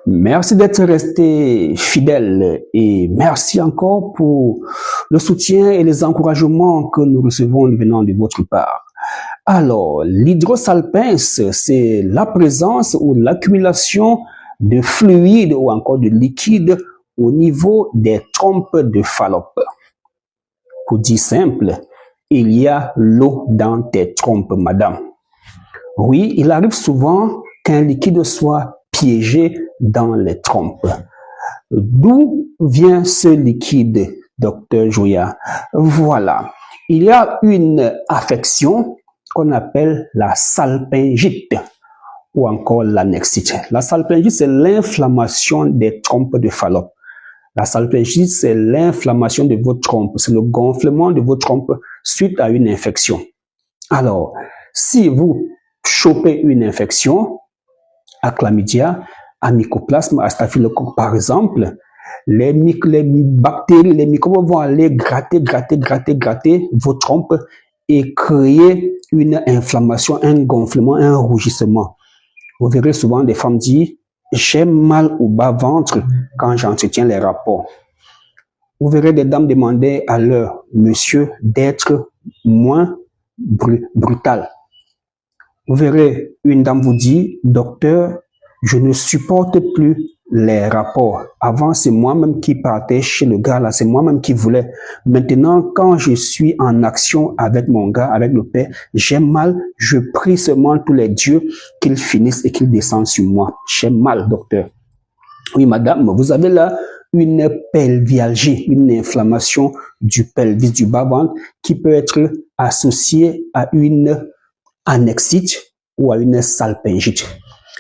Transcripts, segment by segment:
Merci d'être resté fidèle et merci encore pour le soutien et les encouragements que nous recevons venant de votre part. Alors, l'hydrosalpince, c'est la présence ou l'accumulation de fluide ou encore de liquide au niveau des trompes de Fallope. Pour dire simple, il y a l'eau dans tes trompes, madame. Oui, il arrive souvent qu'un liquide soit piégé dans les trompes. D'où vient ce liquide, docteur Joya? Voilà, il y a une affection qu'on appelle la salpingite ou encore l'annexite. La salpingite, c'est l'inflammation des trompes de Fallope. La salpingite, c'est l'inflammation de votre trompe, c'est le gonflement de votre trompe suite à une infection. Alors, si vous chopez une infection à chlamydia, à mycoplasme, à staphylocoque par exemple, les bactéries, les microbes vont aller gratter vos trompes et créer une inflammation, un gonflement, un rougissement. Vous verrez souvent des femmes dire « j'ai mal au bas-ventre quand j'entretiens les rapports ». Vous verrez des dames demander à leur monsieur d'être moins brutal. Vous verrez une dame vous dit « docteur, je ne supporte plus les rapports. Avant, c'est moi-même qui partais chez le gars là, c'est moi-même qui voulais. Maintenant, quand je suis en action avec mon gars, avec le père, j'ai mal. Je prie seulement tous les dieux qu'ils finissent et qu'ils descendent sur moi. J'ai mal, docteur. » Oui, madame, vous avez là une pelvialgie, une inflammation du pelvis, du bas-ventre, qui peut être associée à une annexite ou à une salpingite.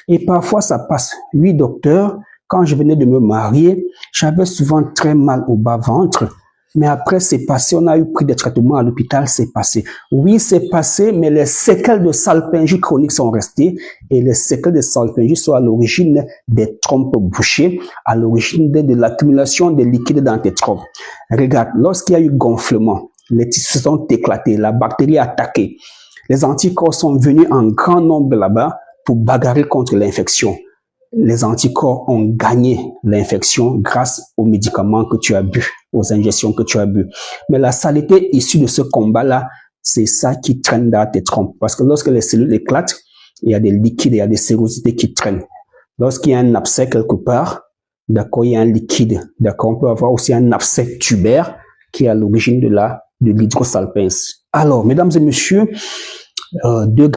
Et parfois, ça passe. Oui, docteur, quand je venais de me marier, j'avais souvent très mal au bas-ventre. Mais après, c'est passé. On a eu pris des traitements à l'hôpital, c'est passé. Oui, c'est passé, mais les séquelles de salpingite chronique sont restées. Et les séquelles de salpingite sont à l'origine des trompes bouchées, à l'origine de l'accumulation de liquide dans tes trompes. Regarde, lorsqu'il y a eu gonflement, les tissus sont éclatés, la bactérie a attaqué. Les anticorps sont venus en grand nombre là-bas pour bagarrer contre l'infection. Les anticorps ont gagné l'infection grâce aux médicaments que tu as bu, aux injections que tu as bu. Mais la saleté issue de ce combat-là, c'est ça qui traîne dans tes trompes. Parce que lorsque les cellules éclatent, il y a des liquides, il y a des sérosités qui traînent. Lorsqu'il y a un abcès quelque part, d'accord, il y a un liquide. D'accord, on peut avoir aussi un abcès tubaire qui est à l'origine de l'hydrosalpince. Alors, mesdames et messieurs, deux